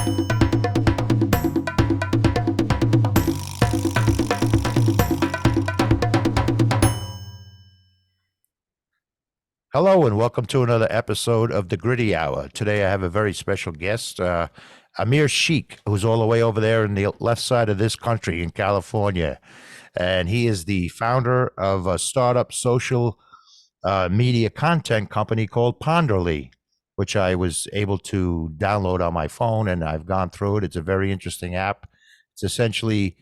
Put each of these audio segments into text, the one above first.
Hello and welcome to another episode of the Gritty Hour. Today I have a very special guest, Amir Sheikh, who's all the way over there in the left side of this country in California. And he is the founder of a startup social media content company called Ponderly, which I was able to download on my phone and I've gone through it. It's a very interesting app. It's essentially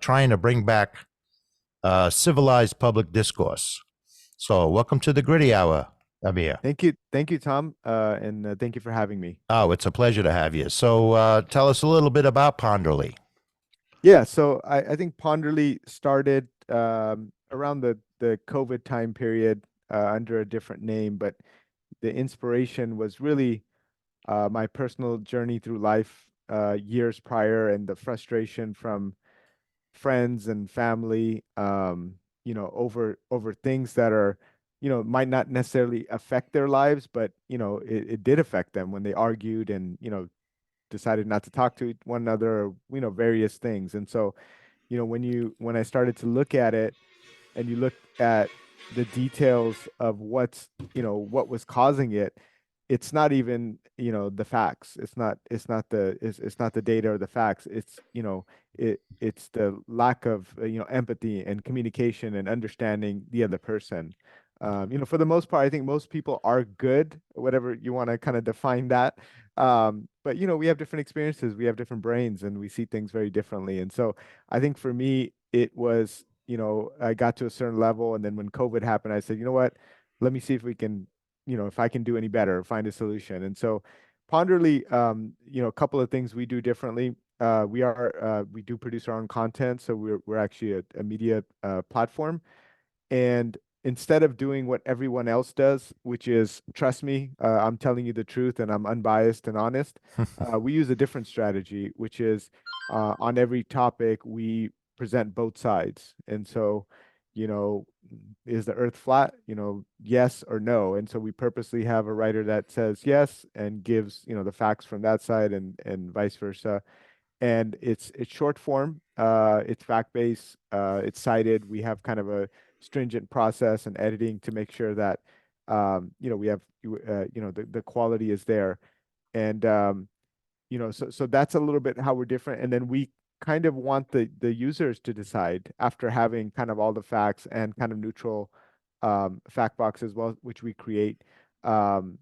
trying to bring back civilized public discourse. So, welcome to the Gritty Hour, Amir. Thank you, Tom, and thank you for having me. Oh, it's a pleasure to have you. So, tell us a little bit about Ponderly. Yeah, so I think Ponderly started around the COVID time period under a different name, but the inspiration was really my personal journey through life years prior and the frustration from friends and family, over things that are, might not necessarily affect their lives, but it did affect them when they argued and decided not to talk to one another, or, various things. And so, when I started to look at it and you look at the details of what was causing it, it's not even, the facts. It's not the data or the facts. It's the lack of, empathy and communication and understanding the other person. For the most part, I think most people are good, whatever you want to kind of define that. But we have different experiences, we have different brains, and we see things very differently. And so I think for me, it was, I got to a certain level, and then when COVID happened, I said, you know what, let me see if we can, if I can do any better, find a solution. And so Ponderly, a couple of things we do differently. We do produce our own content, so we're actually a media platform. And instead of doing what everyone else does, which is, trust me, I'm telling you the truth and I'm unbiased and honest, we use a different strategy, which is on every topic, we present both sides. And so, you know, is the earth flat? Yes or no. And so we purposely have a writer that says yes and gives, the facts from that side, and vice versa. And it's short form, it's fact based, it's cited. We have kind of a stringent process and editing to make sure that we have the quality is there. And so that's a little bit how we're different. And then we kind of want the users to decide, after having kind of all the facts and kind of neutral fact box as well, which we create, for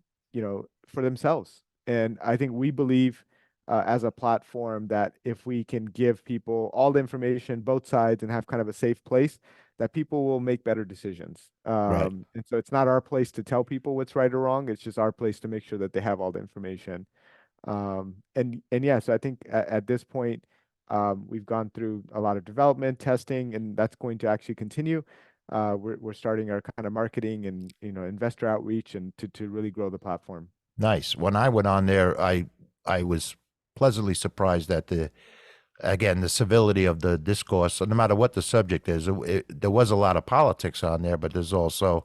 themselves. And I think we believe, as a platform, that if we can give people all the information, both sides, and have kind of a safe place, that people will make better decisions. Right. And so it's not our place to tell people what's right or wrong. It's just our place to make sure that they have all the information. And yeah, so I think at this point, we've gone through a lot of development, testing, and that's going to actually continue. We're starting our kind of marketing and investor outreach, and to really grow the platform. Nice. When I went on there, I was pleasantly surprised at the civility of the discourse. So no matter what the subject is, there was a lot of politics on there, but there's also,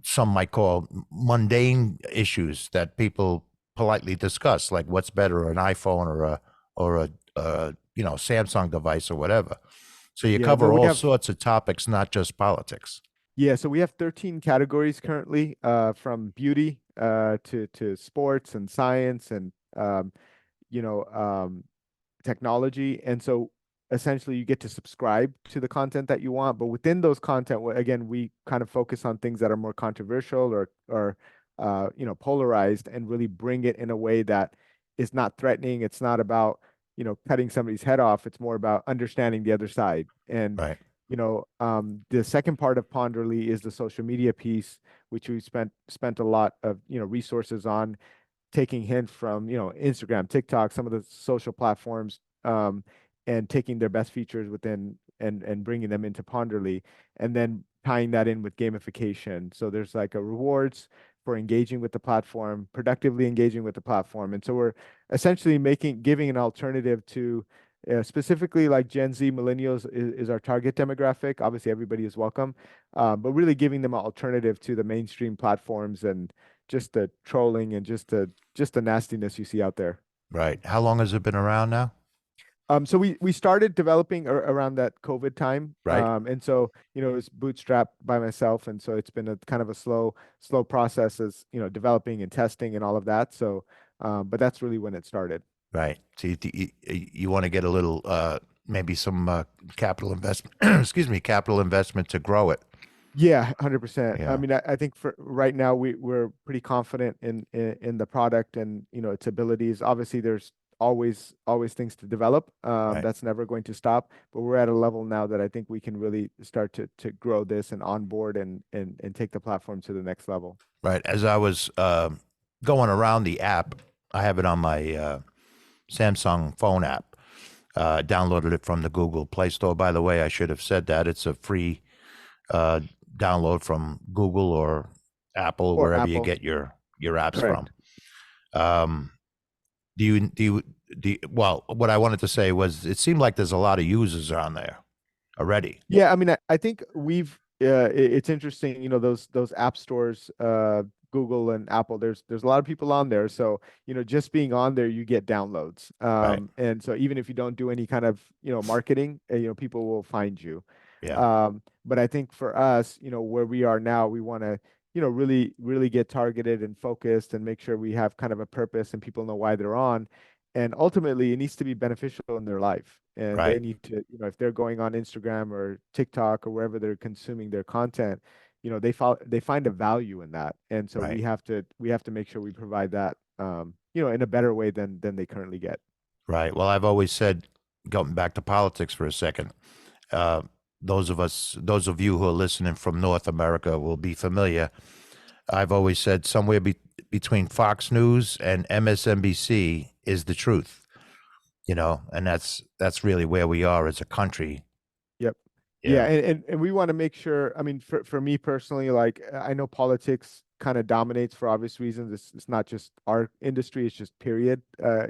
some might call mundane issues that people politely discuss, like what's better, an iPhone or a Samsung device or whatever. So you Yeah, no, cover we all have sorts of topics, not just politics. Yeah, so we have 13 categories currently, from beauty to sports and science and you know um, technology. And so essentially, you get to subscribe to the content that you want. But within those content, again, we kind of focus on things that are more controversial or polarized, and really bring it in a way that is not threatening. It's not about cutting somebody's head off. It's more about understanding the other side. And Right. the second part of Ponderly is the social media piece, which we spent a lot of resources on, taking hint from Instagram, TikTok, some of the social platforms, and taking their best features within, and bringing them into Ponderly, and then tying that in with gamification. So there's like a rewards for engaging with the platform, productively engaging with the platform. And so we're essentially giving an alternative to, specifically, like Gen Z millennials is our target demographic. Obviously, everybody is welcome, but really giving them an alternative to the mainstream platforms and just the trolling and just the nastiness you see out there. Right. How long has it been around now? So we started developing around that COVID time, Right. and so it was bootstrapped by myself, and so it's been a kind of a slow process as developing and testing and all of that. So, but that's really when it started. Right. So you want to get a little, maybe some capital investment, excuse me, capital investment to grow it. Yeah, 100%. I Yeah. mean, I think for right now we're pretty confident in the product and its abilities. Obviously, there's always things to develop. Right. That's never going to stop. But we're at a level now that I think we can really start to grow this and onboard and take the platform to the next level. Right. As I was going around the app, I have it on my Samsung phone app. Downloaded it from the Google Play Store. By the way, I should have said that it's a free uh, download from Google or Apple, Or wherever you Apple, get your apps from. correct. Um, well, what I wanted to say was it seemed like there's a lot of users on there already. Yeah, I mean, I think we've it's interesting, those app stores, Google and Apple, there's a lot of people on there. So, just being on there, you get downloads. Right. And so even if you don't do any kind of, marketing, people will find you. Yeah. But I think for us, where we are now, we want to, really get targeted and focused and make sure we have kind of a purpose and people know why they're on. And ultimately, it needs to be beneficial in their life. And they Right. need to, if they're going on Instagram or TikTok or wherever they're consuming their content, they find a value in that. And so Right. we have to make sure we provide that, in a better way than they currently get. Right. Well, I've always said, going back to politics for a second, uh, those of you who are listening from North America will be familiar. I've always said somewhere between Fox News and MSNBC is the truth, and that's really where we are as a country. Yep. Yeah, Yeah. and we want to make sure, I mean, for me personally, like I know politics kind of dominates for obvious reasons. It's not just our industry, it's just period,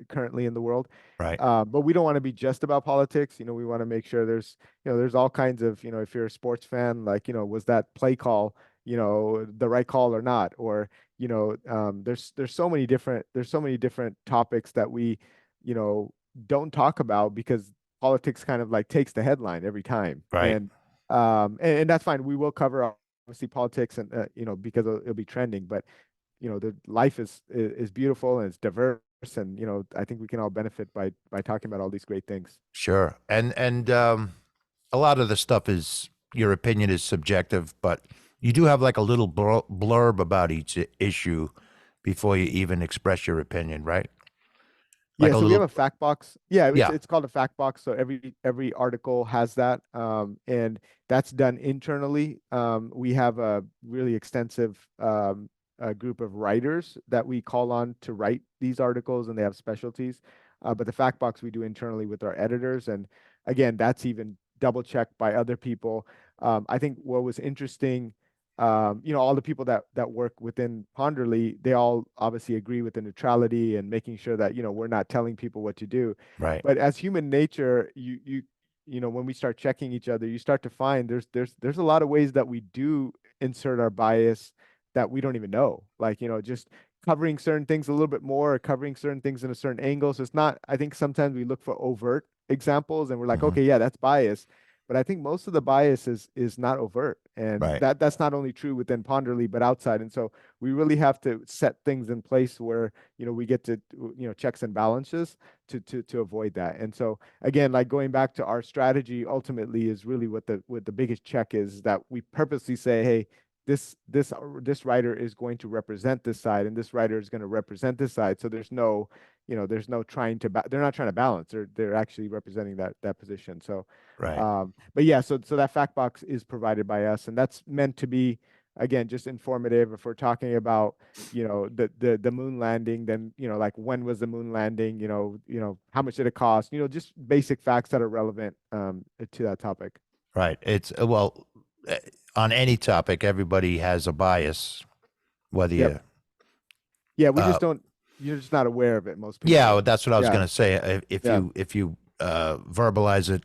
currently in the world. Right. But we don't want to be just about politics. We want to make sure there's all kinds of, if you're a sports fan, like, was that play call, the right call or not? Or, there's so many different topics that we, you know, don't talk about because politics kind of like takes the headline every time. Right. And that's fine. We will cover obviously politics and because it'll be trending, but the life is beautiful and it's diverse and I think we can all benefit by talking about all these great things. Sure. And a lot of the stuff is your opinion is subjective, but you do have like a little blurb about each issue before you even express your opinion, right? Like Yeah, a so we have little, a fact box. Yeah, it's yeah. it's called a fact box. So every article has that, and that's done internally. We have a really extensive group of writers that we call on to write these articles, and they have specialties. But the fact box we do internally with our editors, and again, that's even double checked by other people. I think what was interesting, all the people that work within Ponderly, they all obviously agree with the neutrality and making sure that, we're not telling people what to do. Right. But as human nature, when we start checking each other, you start to find there's a lot of ways that we do insert our bias that we don't even know. Like, just covering certain things a little bit more, or covering certain things in a certain angle. So it's not, I think sometimes we look for overt examples and we're like, Hmm. okay, yeah, that's bias. But I think most of the bias is not overt, and Right. that's not only true within Ponderly but outside. And so we really have to set things in place where we get to checks and balances to avoid that. And so again, like going back to our strategy, ultimately is really what the biggest check is, that we purposely say, hey, this writer is going to represent this side, and this writer is going to represent this side. So there's no trying to they're not trying to balance. They're actually representing that position. So Right. but yeah, so that fact box is provided by us, and that's meant to be, again, just informative. If we're talking about, the moon landing, then, like, when was the moon landing? How much did it cost? Just basic facts that are relevant to that topic. Right. It's well, uh, on any topic, everybody has a bias, whether Yep. you, Yeah, we uh, just don't. You're just not aware of it, most yeah, people. that's what I was Yeah. going to say. If Yeah. you verbalize it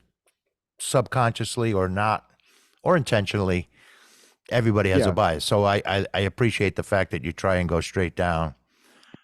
subconsciously or not, or intentionally, everybody has a Yeah. bias. So I appreciate the fact that you try and go straight down.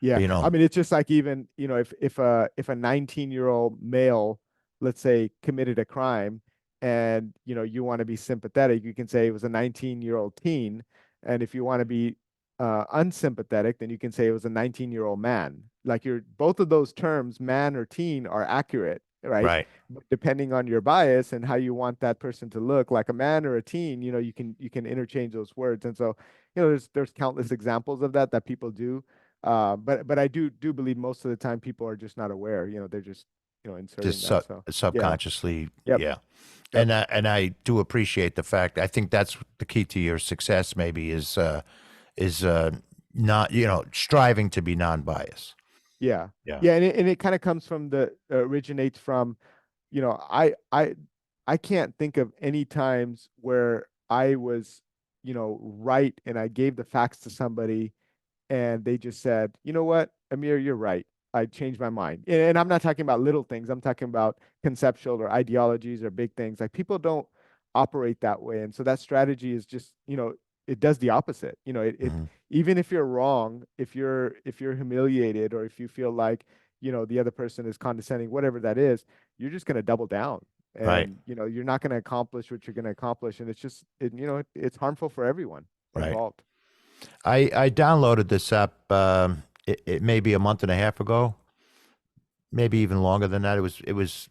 Yeah. You I know, mean, it's just like even, if a 19-year-old male, let's say, committed a crime and, you want to be sympathetic, you can say it was a 19-year-old teen. And if you want to be unsympathetic, then you can say it was a 19-year-old man. Like both of those terms, man or teen, are accurate, right? right. But depending on your bias and how you want that person to look, like a man or a teen, you can interchange those words. And so, there's countless examples of that people do, but I do believe most of the time people are just not aware. They're just inserting Just that. So yeah, subconsciously, yep, yeah. yep, And I do appreciate the fact. I think that's the key to your success. Maybe is not striving to be non-biased. yeah, Yeah. yeah, and it kind of comes from the originates from, you know, I I I can't think of any times where I was, right, and I gave the facts to somebody and they just said, you know what, Amir, you're right. I changed my mind. And I'm not talking about little things. I'm talking about conceptual or ideologies or big things. Like people don't operate that way. And so that strategy is just, it does the opposite. Hmm. Even if you're wrong, if you're humiliated or if you feel like, the other person is condescending, whatever that is, you're just going to double down. Right. And you're not going to accomplish what you're going to accomplish. And it's just it's harmful for everyone Right. involved. I downloaded this app. It may be a month and a half ago, maybe even longer than that. It was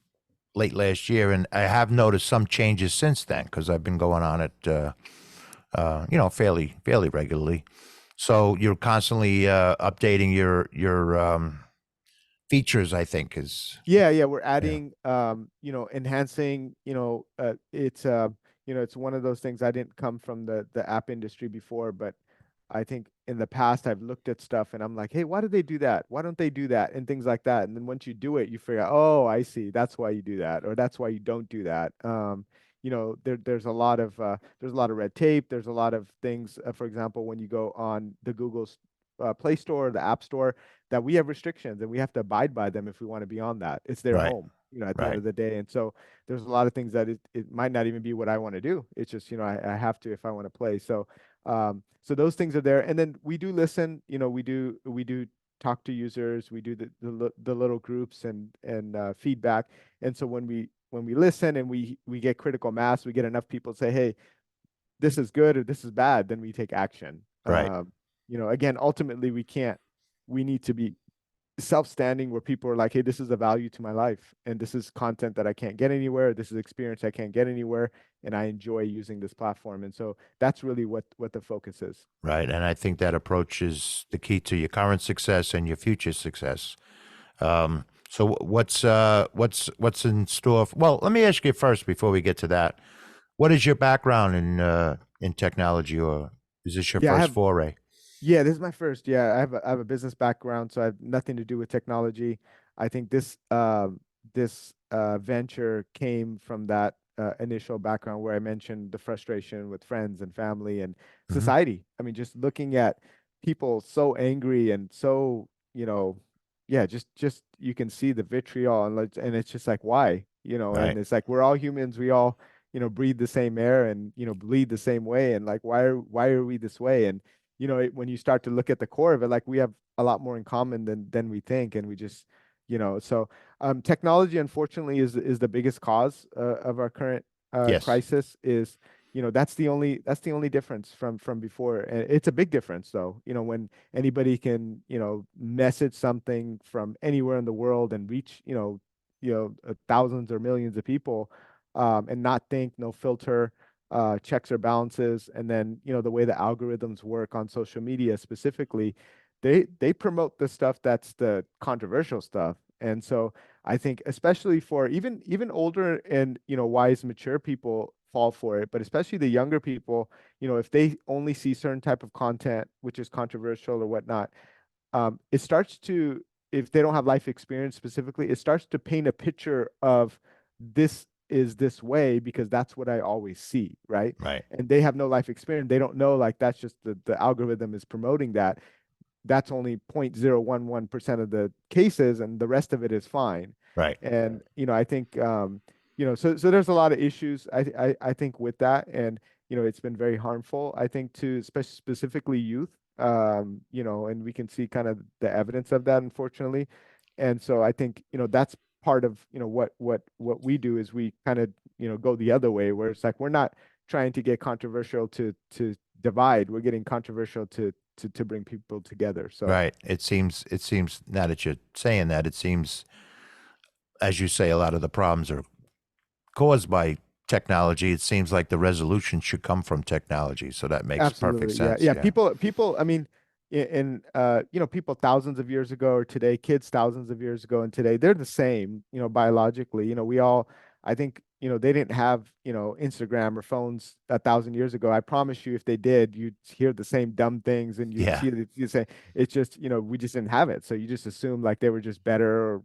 late last year, and I have noticed some changes since then because I've been going on it, fairly regularly. So you're constantly updating your features. I think is Yeah, yeah, we're yeah. adding, enhancing, it's one of those things. I didn't come from the app industry before, but I think in the past I've looked at stuff and I'm like, hey, why did they do that? Why don't they do that? And things like that. And then once you do it, you figure out, oh, I see, that's why you do that, or that's why you don't do that. There's a lot of red tape. There's a lot of things. For example, when you go on the Google's Play Store, the App Store, that we have restrictions and we have to abide by them if we want to be on that. It's their Right. home, at the end Right. of the day. And so there's a lot of things that it might not even be what I want to do. It's just, I have to if I want to play. So those things are there. And then we do listen, we do talk to users, we do the little groups and feedback. And so when we listen and we get critical mass, we get enough people say, hey, this is good or this is bad, then we take action. Right. Again, ultimately we need to be self-standing where people are like, hey, this is a value to my life and this is content that I can't get anywhere. This is experience I can't get anywhere. And I enjoy using this platform. And so that's really what the focus is. Right. And I think that approach is the key to your current success and your future success. So what's in store? Well, let me ask you first before we get to that. What is your background in technology, or is this your Yeah, I first have foray? Yeah, this is my first. Yeah, I have a business background, so I have nothing to do with technology. I think this venture came from that initial background where I mentioned the frustration with friends and family and Hmm. society. I mean, just looking at people so angry and so, yeah, just you can see the vitriol and it's just like why, and Right. it's like we're all humans, we all, breathe the same air and, bleed the same way, and like why are we this way? And when you start to look at the core of it, like we have a lot more in common than we think, and we just, so technology, unfortunately, is the biggest cause of our current Yes. crisis. Is that's the only difference from before, and it's a big difference though. When anybody can message something from anywhere in the world and reach thousands or millions of people, and not think, no filter, checks or balances, and then the way the algorithms work on social media specifically, they promote the stuff that's the controversial stuff. And so I think especially for even older and wise, mature people fall for it, but especially the younger people, if they only see certain type of content which is controversial or whatnot, it starts to, if they don't have life experience specifically, it starts to paint a picture of this is this way because that's what I always see, right? Right. And they have no life experience. They don't know, like, that's just the algorithm is promoting that. That's only 0.011% of the cases, and the rest of it is fine. Right. And I think so there's a lot of issues I think with that, and it's been very harmful, I think, to specifically youth. and we can see kind of the evidence of that, unfortunately. And so I think, that's part of, what we do is we kind of, go the other way, where it's like we're not trying to get controversial to divide. We're getting controversial to bring people together. So Right. It seems now that you're saying that, it seems, as you say, a lot of the problems are caused by technology. It seems like the resolution should come from technology. So that makes perfect absolutely, yeah, sense. yeah. Yeah. People. I mean, people thousands of years ago or today, kids thousands of years ago and today, they're the same. Biologically. We all. I think they didn't have Instagram or phones 1,000 years ago. I promise you, if they did, you'd hear the same dumb things and you'd Yeah. see that you say it's just we just didn't have it. So you just assume like they were just better, or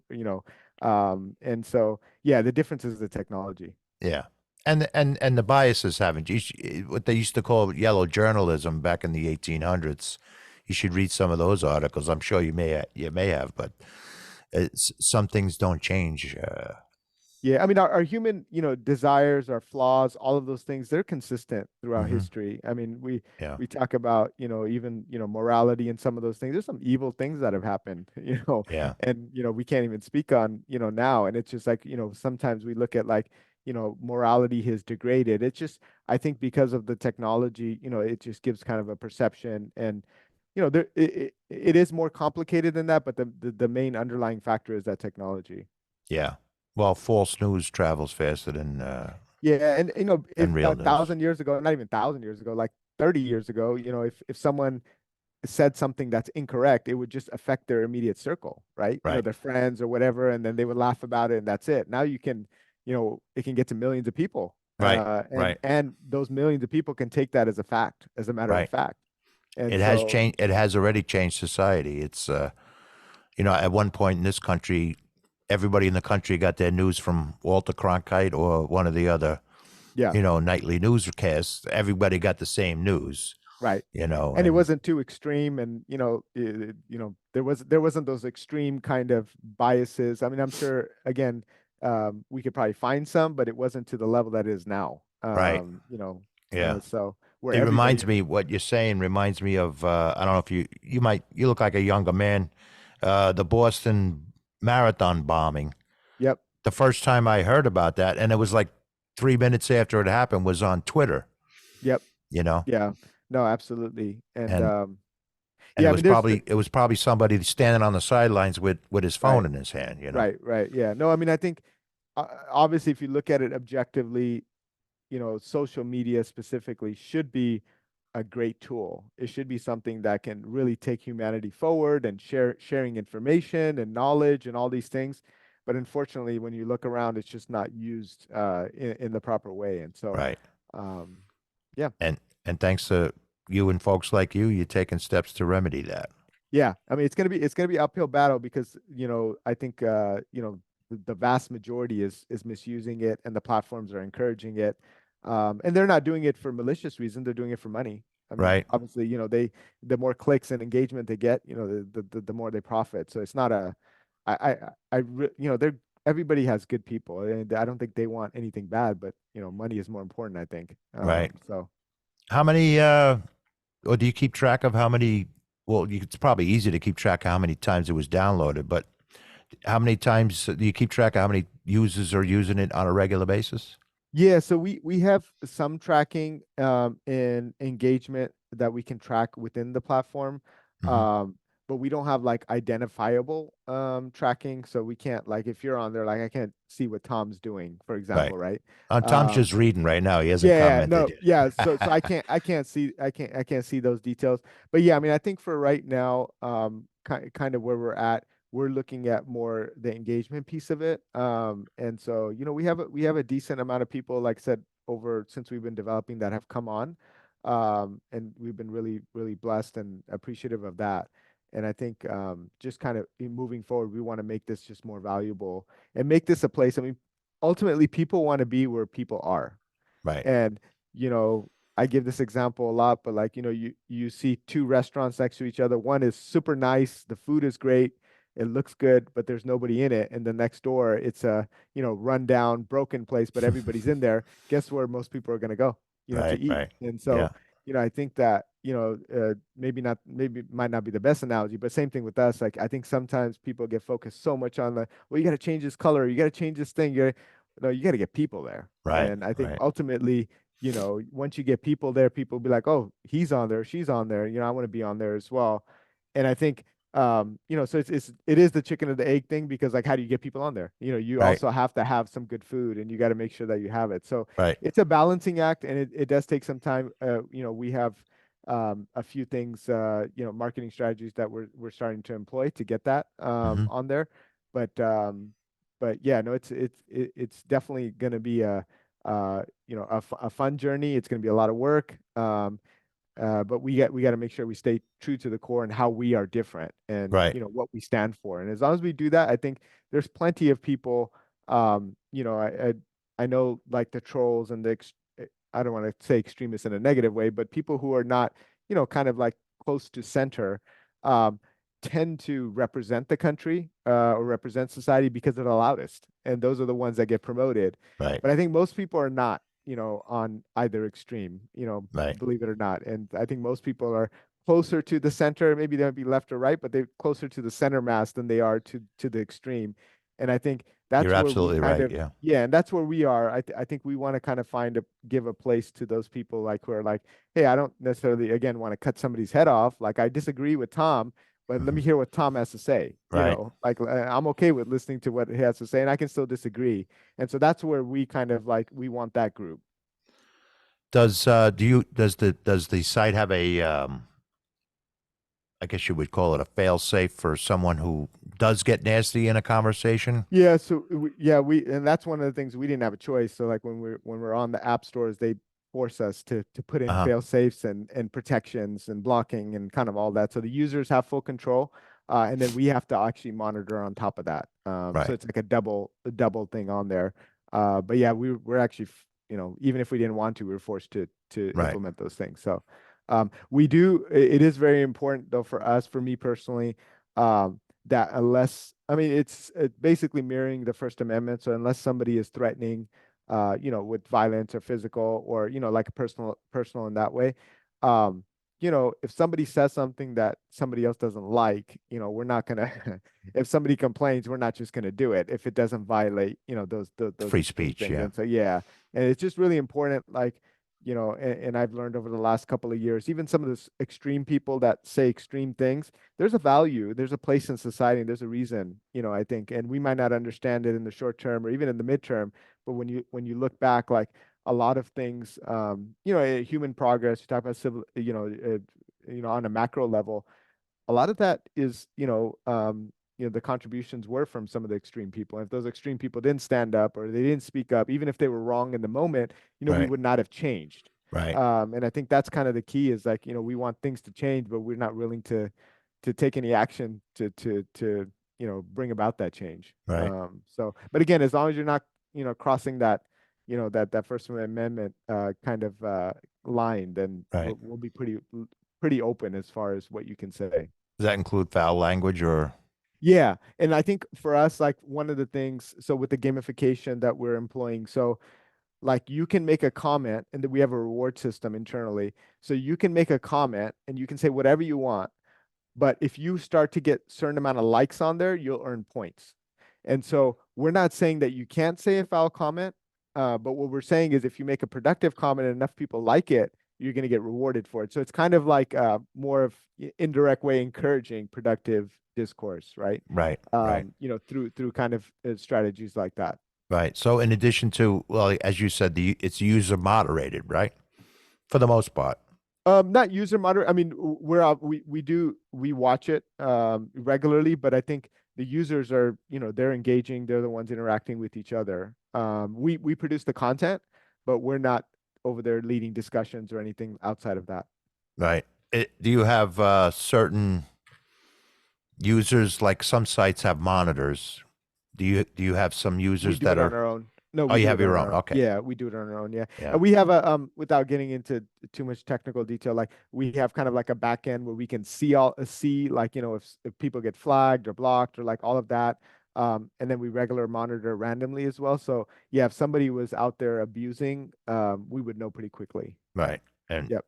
and so yeah, the difference is the technology. Yeah. And the biases haven't. What they used to call yellow journalism back in the 1800s. You should read some of those articles. I'm sure you may have, but some things don't change. Yeah, I mean, our human, desires, our flaws, all of those things, they're consistent throughout Hmm. history. I mean, we Yeah. we talk about, even, morality and some of those things. There's some evil things that have happened, Yeah. and we can't even speak on, now. And it's just like, sometimes we look at like, morality has degraded. It's just, I think because of the technology, it just gives kind of a perception, and it is more complicated than that, but the main underlying factor is that technology. Yeah. Well, false news travels faster than Yeah, and if real a news. 1,000 years ago, not even 1,000 years ago, like 30 years ago, if someone said something that's incorrect, it would just affect their immediate circle, right? Right. Their friends or whatever, and then they would laugh about it, and that's it. Now it can get to millions of people, Right. and Right. those millions of people can take that as a fact, as a matter of Right. fact. And It has so, changed. It has already changed society. It's at one point in this country, everybody in the country got their news from Walter Cronkite or one of the other, yeah. nightly newscasts. Everybody got the same news, Right. And it and wasn't too extreme, and there wasn't those extreme kind of biases. I mean, I'm sure again, we could probably find some, but it wasn't to the level that it is now. right. Yeah. So where It everybody, reminds me what you're saying reminds me of I don't know if you look like a younger man. The Boston Marathon bombing. yep, The first time I heard about that, and it was like 3 minutes after it happened, was on Twitter. yep, You know, yeah, no, absolutely, and and and yeah, I mean, it was probably somebody standing on the sidelines with his phone right, in his hand. right, yeah, no, I mean, I think obviously, if you look at it objectively, social media specifically should be a great tool. It should be something that can really take humanity forward and sharing information and knowledge and all these things. But unfortunately, when you look around, it's just not used in the proper way. And so, Right. um, yeah, And thanks to you and folks like you, you're taking steps to remedy that. yeah. I mean, it's gonna be uphill battle because I think the vast majority is misusing it, and the platforms are encouraging it, and they're not doing it for malicious reason. They're doing it for money. I mean, Right. obviously, the more clicks and engagement they get, the more they profit. So it's not a, they're everybody has good people, and I don't think they want anything bad, but money is more important, I think. Right. So How many or do you keep track of how many it's probably easy to keep track of how many times it was downloaded, but how many times do you keep track of how many users are using it on a regular basis? yeah, so we have some tracking and engagement that we can track within the platform. Hmm. Um, but we don't have like identifiable tracking. So we can't, like, if you're on there, like I can't see what Tom's doing, for Right. example, right? Tom's Um, just reading right now. He hasn't yeah, commented no, yet. yeah. So I can't see those details. But yeah, I mean, I think for right now, kind of where we're at, we're looking at more the engagement piece of it. And so we have a decent amount of people, like I said, over since we've been developing that have come on, and we've been really really blessed and appreciative of that. And I think just kind of in moving forward, we want to make this just more valuable and make this a place. I mean, ultimately, people want to be where people are. Right. And, you know, I give this example a lot, but like, you see two restaurants next to each other. One is super nice, the food is great, it looks good, but there's nobody in it. And the next door, it's a, rundown, broken place, but everybody's in there. Guess where most people are going to go, to Right. eat. Right. And Yeah. so, I think that maybe not, maybe might not be the best analogy, but same thing with us. Like I think sometimes people get focused so much on the, well, you got to change this color, you got to change this thing. No, you got to get people there. Right. And I think Right. ultimately, once you get people there, people will be like, oh, he's on there, she's on there. I want to be on there as well. And I think, so it is the chicken or the egg thing because like, how do you get people on there? You Right. also have to have some good food and you got to make sure that you have it. So Right. it's a balancing act and it does take some time. We have a few things, marketing strategies that we're starting to employ to get that Hmm. on there. But yeah, no, it's definitely going to be a fun journey. It's going to be a lot of work. But we got to make sure we stay true to the core and how we are different and Right. what we stand for. And as long as we do that, I think there's plenty of people. I know like the trolls and I don't want to say extremists in a negative way, but people who are not kind of like close to center um, tend to represent the country or represent society because they're the loudest, and those are the ones that get promoted. Right. But I think most people are not on either extreme, Right. believe it or not. And I think most people are closer to the center. Maybe they might be left or right, but they're closer to the center mass than they are to the extreme. And I think You're that's where we absolutely kind right. of, Yeah. yeah, and that's where we are. I think we want to kind of give a place to those people like who are like, hey, I don't necessarily again want to cut somebody's head off. Like I disagree with Tom, but let Hmm. me hear what Tom has to say. Right. Like I'm okay with listening to what he has to say, and I can still disagree. And so that's where we kind of like we want that group. Does the site have a I guess you would call it a fail safe for someone who does get nasty in a conversation? Yeah, so we and that's one of the things we didn't have a choice. So like when we're on the app stores, they force us to put in Uh-huh. fail safes and protections and blocking and kind of all that. So the users have full control, and then we have to actually monitor on top of that. So Right. it's like a double thing on there. But yeah, we're actually even if we didn't want to, we were forced to Right. implement those things. So we do. It is very important though for us, for me personally. That unless I mean it's basically mirroring the First Amendment. So unless somebody is threatening, with violence or physical or like a personal in that way, um, if somebody says something that somebody else doesn't like, we're not gonna. If somebody complains, we're not just gonna do it if it doesn't violate, Free those speech. things. Yeah. And so yeah, and it's just really important, like and I've learned over the last couple of years, even some of those extreme people that say extreme things, there's a value, there's a place in society, and there's a reason, I think, and we might not understand it in the short term or even in the midterm, but when you look back, like a lot of things, human progress, you talk about civil, on a macro level, a lot of that is, the contributions were from some of the extreme people. And if those extreme people didn't stand up or they didn't speak up, even if they were wrong in the moment, we Right. would not have changed. Right. And I think that's kind of the key is like, we want things to change, but we're not willing to take any action to bring about that change. Right. So, but again, as long as you're not, crossing that, that First Amendment kind of line, then Right. we'll be pretty open as far as what you can say. Does that include foul language or? Yeah, and I think for us, like one of the things, so with the gamification that we're employing, so like you can make a comment, and then we have a reward system internally. So you can make a comment and you can say whatever you want, but if you start to get certain amount of likes on there, you'll earn points. And so we're not saying that you can't say a foul comment, but what we're saying is if you make a productive comment and enough people like it, you're going to get rewarded for it. So it's kind of like more of indirect way encouraging productive discourse, right? Right. Right. Through kind of strategies like that. Right. So in addition to, well, as you said, it's user moderated, right? For the most part. Not user moderate. I mean, we watch it regularly, but I think the users are, they're engaging. They're the ones interacting with each other. We produce the content, but we're not over there leading discussions or anything outside of that. Right. Do you have certain users, like some sites have monitors? Do you have some We users do that it on are? our own. No, Oh, we you do have it on your our own. own. Okay. Yeah, we do it on our own. Yeah. Yeah. And we have a without getting into too much technical detail, like we have kind of like a back end where we can see like, if people get flagged or blocked or like all of that. And then we regular monitor randomly as well. So yeah, if somebody was out there abusing, we would know pretty quickly. Right. And Yep.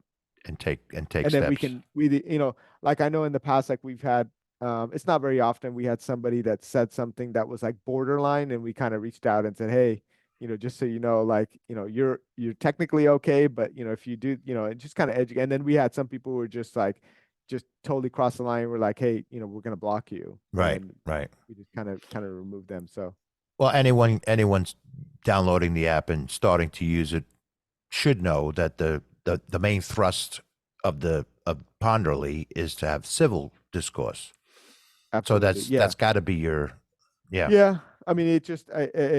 and take And then we steps. can like I know in the past, like we've had it's not very often we had somebody that said something that was like borderline, and we kind of reached out and said, hey, just so you know, like, you're technically okay, but if you do, and just kind of educate. And then we had some people who were just like just totally cross the line. We're like, hey, we're gonna block you, Right, and right. we just kind of remove them. So Well, anyone's downloading the app and starting to use it should know that the main thrust of Ponderly is to have civil discourse. So absolutely, that's yeah. got to be your, yeah. Yeah, I mean, it just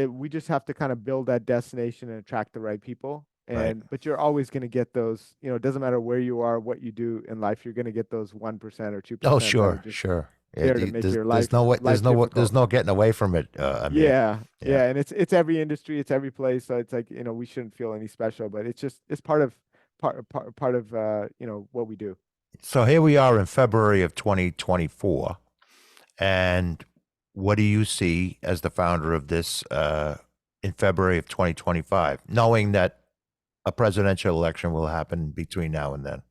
we just have to kind of build that destination and attract the right people. Right. But you're always going to get those, it doesn't matter where you are, what you do in life, you're going to get those 1% or Oh, 2% that are sure, just sure. Yeah, there to make your there's no way, life there's difficult. no getting away from it, Amir. Yeah, Yeah. yeah, and it's every industry, it's every place, so it's like, we shouldn't feel any special, but it's part of what we do. So here we are in February of 2024, and what do you see as the founder of this in February of 2025, knowing that a presidential election will happen between now and then?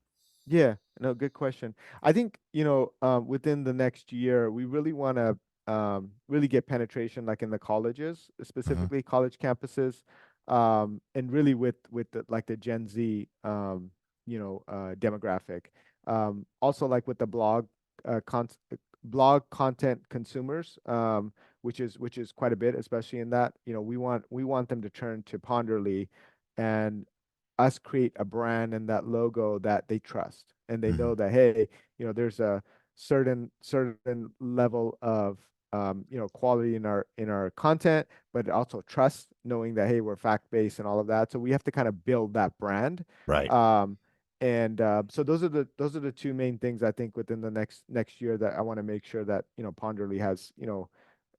Yeah, no, good question. I think, within the next year, we really want to really get penetration like in the colleges, Hmm. specifically college campuses, and really with the Gen Z, demographic. Also like with the uh, con blog content consumers, which is quite a bit, especially in that, we want them to turn to Ponderly and us create a brand and that logo that they trust, and they Hmm. know that, hey, there's a certain level of quality in our content, but also trust, knowing that, hey, we're fact based and all of that. So we have to kind of build that brand. Right, um and so those are the two main things, I think, within the next year, that I want to make sure that Ponderly has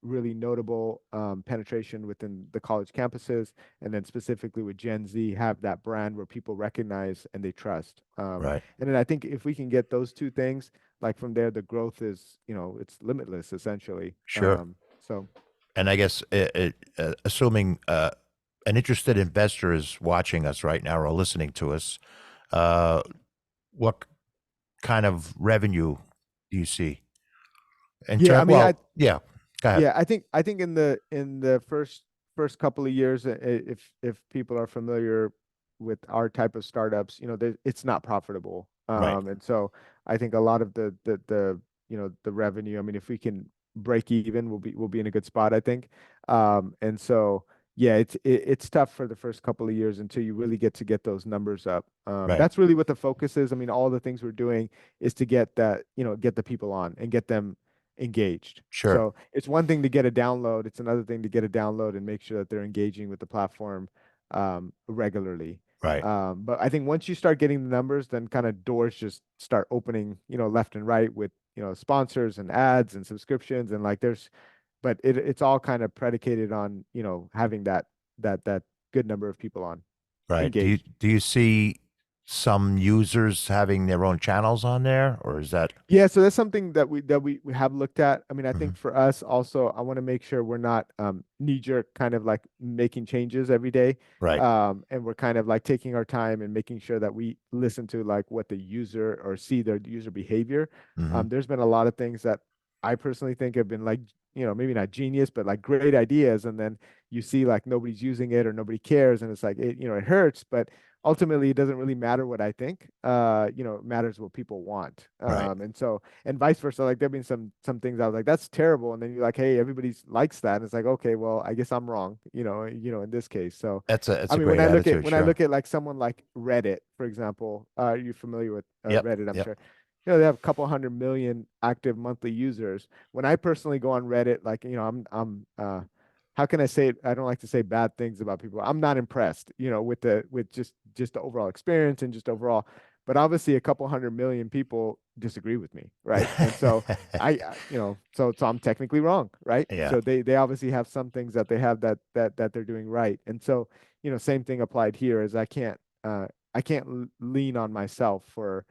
really notable penetration within the college campuses, and then specifically with Gen Z, have that brand where people recognize and they trust. right. And then I think if we can get those two things, like from there, the growth is, it's limitless essentially. Sure. So And I guess assuming an interested investor is watching us right now or listening to us, uh, what kind of revenue do you see in yeah, I turn? mean, Well, yeah, go ahead. yeah, I think in the first couple of years, if people are familiar with our type of startups, it's not profitable. Right, And so I think a lot of the revenue, I mean, if we can break even, we'll be in a good spot, I think. And so yeah, it's tough for the first couple of years until you really get those numbers up. right. That's really what the focus is. I mean, all the things we're doing is to get the people on and get them engaged. Sure. So it's one thing to get a download, it's another thing to get a download and make sure that they're engaging with the platform regularly. Right, But I think once you start getting the numbers, then kind of doors just start opening, left and right, with, sponsors and ads and subscriptions, and like but it's all kind of predicated on, having that good number of people on right. engaged. Do you see some users having their own channels on there, or is that? Yeah, so that's something that we have looked at. I mean, I Mhm. think for us also, I want to make sure we're not knee-jerk kind of like making changes every day. Right. And we're kind of like taking our time and making sure that we listen to like what the user, or see their user behavior. Hmm. There's been a lot of things that I personally think have been like, maybe not genius, but like great ideas. And then you see like nobody's using it or nobody cares. And it's like, it hurts, but ultimately it doesn't really matter what I think. It matters what people want. Right. And vice versa. Like there've been some things I was like, that's terrible. And then you're like, hey, everybody likes that. And it's like, okay, well, I guess I'm wrong, in this case. So That's I a mean, when great I look at attitude. when I Sure. look at like someone like Reddit, for example, are you familiar with Yep. Reddit? I'm Yep. sure. They have a couple 100 million active monthly users. When I personally go on Reddit, like, how can I say it? I don't like to say bad things about people. I'm not impressed, with just the overall experience and just overall. But obviously, a couple 100 million people disagree with me, right? And so so I'm technically wrong, right? Yeah. So they obviously have some things that they have that they're doing right. And so, same thing applied here, is I can't lean on myself for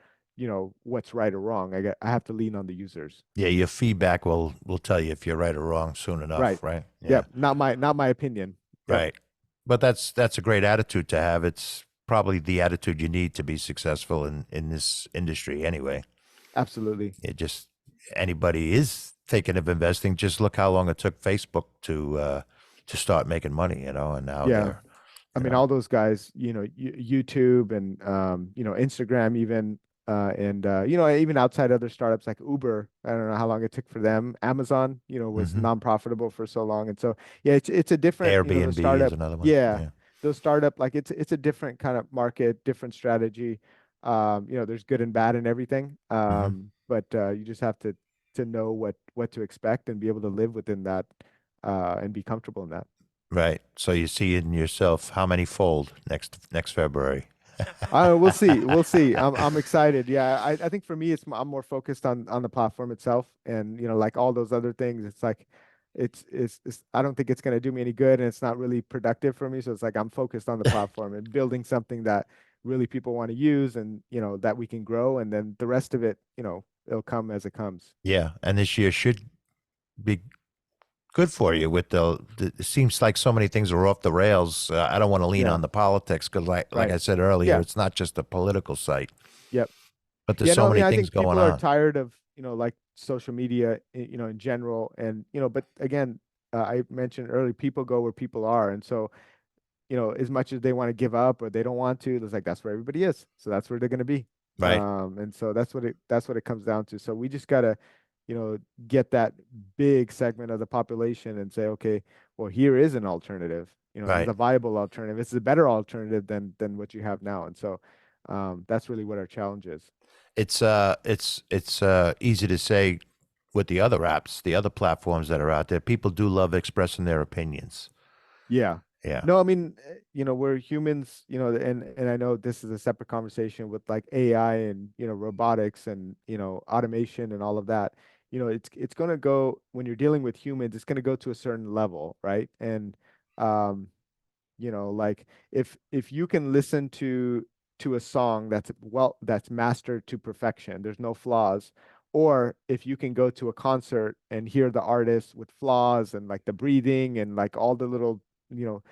what's right or wrong. I have to lean on the users. Yeah. Your feedback will tell you if you're right or wrong soon Right. enough. Right. Yeah. Yep. Not my opinion. Yep. Right. But that's a great attitude to have. It's probably the attitude you need to be successful in this industry anyway. Absolutely. It just anybody is thinking of investing. Just look how long it took Facebook to start making money, and now Yeah. they're, I you mean, know. all those guys, YouTube and Instagram even, and even outside other startups like Uber. I don't know how long it took for them. Amazon, was Hmm. non-profitable for so long, and so yeah, it's a different, the Airbnb is startup. another one. Yeah, Yeah. those startup, like it's a different kind of market, different strategy. There's good and bad in everything. Hmm. But you just have to know what to expect and be able to live within that, and be comfortable in that. Right. So you see in yourself how many fold next February. We'll see. We'll see. I'm excited. Yeah, I think for me, I'm more focused on the platform itself, and like all those other things, it's like it's I don't think it's going to do me any good, and it's not really productive for me. So it's like I'm focused on the platform and building something that really people want to use, and that we can grow, and then the rest of it, it'll come as it comes. Yeah, and this year should be good for you. With it seems like so many things are off the rails. I don't want to lean Yeah. on the politics because, like Right. I said earlier, Yeah. it's not just a political site, Yep. but there's Yeah, so no, I mean, many I things think going people are on. tired of, like social media, in general. And, but again, I mentioned earlier, people go where people are. And so, as much as they want to give up or they don't want to, it's like that's where everybody is. So that's where they're going to be. Right, And so that's what it comes down to. So we just gotta, get that big segment of the population and say, okay, well, here is an alternative. This is right. a viable alternative. This is a better alternative than what you have now. And so that's really what our challenge is. It's easy to say with the other apps, the other platforms that are out there. People do love expressing their opinions. Yeah. Yeah, No, I mean, we're humans, and I know this is a separate conversation with like AI and, robotics and, automation and all of that. It's going to go when you're dealing with humans, it's going to go to a certain level, right? And um like if you can listen to a song that's mastered to perfection, there's no flaws, or if you can go to a concert and hear the artist with flaws and like the breathing and like all the little, you know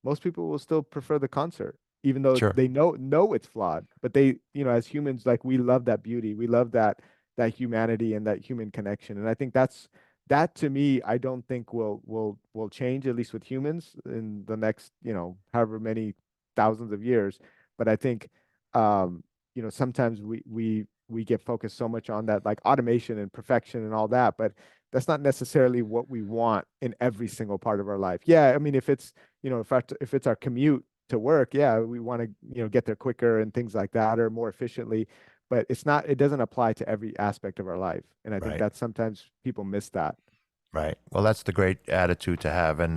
most people will still prefer the concert, even though sure. they know it's flawed. But they, as humans, like we love that beauty, we love that humanity and that human connection. And I think that to me, I don't think will change, at least with humans, in the next, however many thousands of years. But I think, sometimes we get focused so much on that, like automation and perfection and all that, but that's not necessarily what we want in every single part of our life. Yeah, I mean, if it's our commute to work, yeah, we want to, get there quicker and things like that, or more efficiently, but it doesn't apply to every aspect of our life. And I think Right, that sometimes people miss that. right. Well, that's the great attitude to have, and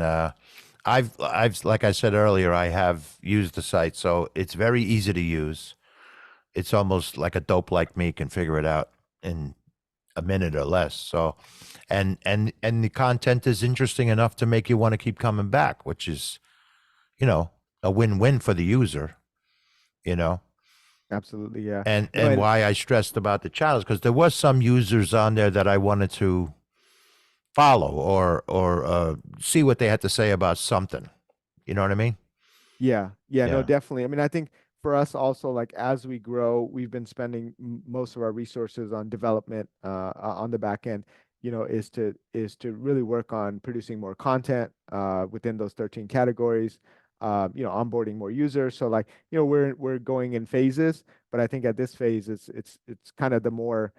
I've like I said earlier, I have used the site, so it's very easy to use. It's almost like a dope like me can figure it out in a minute or less. So, and the content is interesting enough to make you want to keep coming back, which is, you know, a win-win for the user, you know. Absolutely, yeah. And And why I stressed about the channels because there was some users on there that I wanted to follow or see what they had to say about something. You know what I mean? yeah, yeah, no, Yeah. definitely. I mean, I think for us also, like as we grow, we've been spending most of our resources on development, on the back end, is to really work on producing more content within those 13 categories, onboarding more users. So like, we're going in phases, but I think at this phase it's kind of the more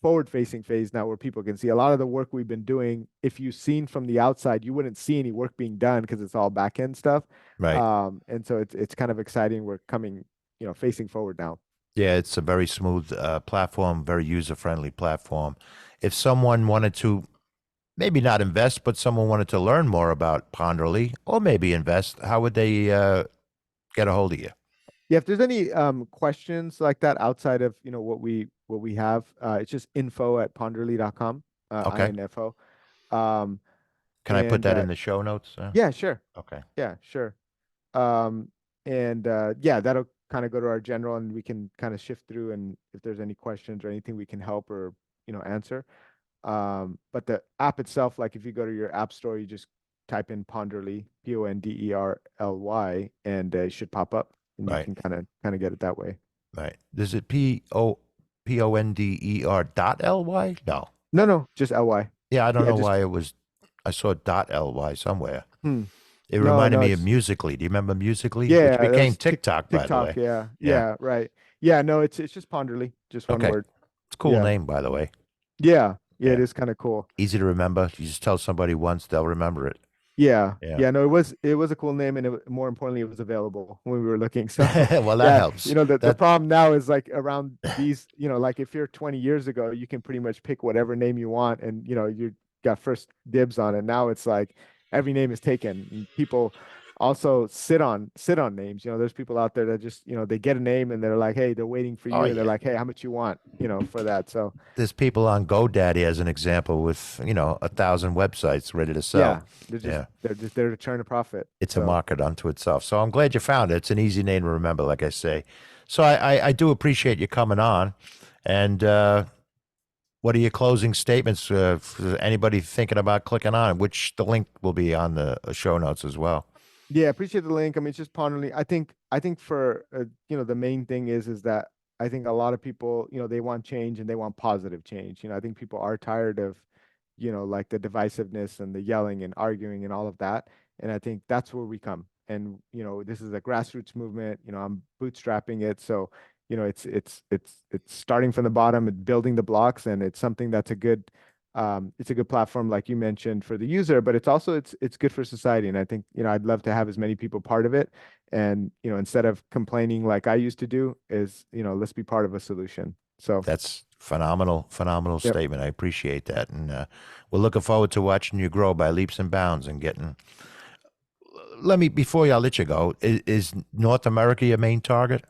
forward facing phase now, where people can see a lot of the work we've been doing. If you've seen from the outside, you wouldn't see any work being done because it's all back end stuff. Right. And so it's kind of exciting. We're coming, facing forward now. Yeah, it's a very smooth platform, very user-friendly platform. If someone wanted to maybe not invest, but someone wanted to learn more about Ponderly or maybe invest, how would they get a hold of you? Yeah, if there's any questions like that outside of, what we have, it's just info@ponderly.com, Okay. info. Um, Can I put and that in the show notes? yeah, sure. Okay. Yeah, sure. Um, and yeah, that'll kind of go to our general, and we can kind of shift through, and if there's any questions or anything we can help or, answer. But the app itself, like if you go to your app store, you just type in Ponderly, Ponderly, and it should pop up. and you Right. can kind of get it that way. Right. Is it Ponder.ly? No. No, no, just ly. Yeah, I don't Yeah, know just why it was. I saw .ly somewhere. hmm. It No, reminded no, me of it's Musically. Do you remember Musically, which yeah, that became was TikTok, by the TikTok. way? Yeah, Yeah. yeah, right. Yeah, no, it's just Ponderly, just one Okay. word. It's a cool Yeah, name, by the way. yeah, yeah. It Yeah. is kind of cool. Easy to remember. You just tell somebody once, they'll remember it. Yeah, Yeah. yeah. No, it was a cool name, and more importantly, it was available when we were looking. So, Well, that yeah, helps. the That problem now is like around these, like if you're 20 years ago, you can pretty much pick whatever name you want, and you got first dibs on it. Now it's like every name is taken. And people also sit on names. There's people out there that just they get a name and they're like, hey, they're waiting for oh you, and they're yeah. like, hey, how much you want, for that. So There's people on GoDaddy as an example with 1,000 websites ready to sell. yeah, they're just Yeah. they're just there to turn a profit. It's a So market unto itself. So I'm glad you found it. It's an easy name to remember, like I say. So I do appreciate you coming on. And what are your closing statements for anybody thinking about clicking on it, which the link will be on the show notes as well. yeah, appreciate the link. I mean, it's just Ponderly. I think for the main thing is that I think a lot of people, they want change and they want positive change. I think people are tired of, like the divisiveness and the yelling and arguing and all of that. And I think that's where we come. And this is a grassroots movement. I'm bootstrapping it, so it's starting from the bottom and building the blocks, and it's something that's a good platform, like you mentioned, for the user, but it's good for society. And I think, I'd love to have as many people part of it. And, instead of complaining like I used to do, let's be part of a solution. So, That's phenomenal yep. statement. I appreciate that. And we're looking forward to watching you grow by leaps and bounds and getting. Before I'll let you go, is North America your main target?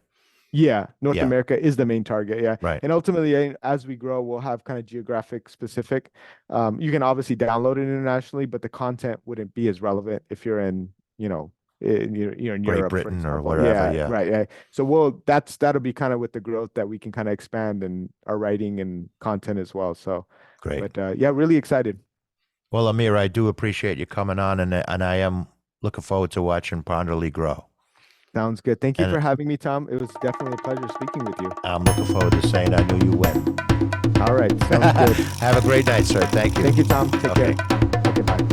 Yeah, North Yeah, America is the main target. Yeah. right. And ultimately, as we grow, we'll have kind of geographic specific. You can obviously download it internationally, but the content wouldn't be as relevant if you're in, in Great Europe, for Britain or example. wherever. Yeah, Yeah, right. Yeah. So that'll be kind of with the growth that we can kind of expand in our writing and content as well. So, great. but yeah, really excited. Well, Amir, I do appreciate you coming on, and I am looking forward to watching Ponderly grow. Sounds good. Thank you And for having me, Tom. It was definitely a pleasure speaking with you. I'm looking forward to saying I knew you win. All right. Sounds good. Have a great night, sir. Thank you. Thank you, Tom. Take Okay. care. Okay, bye.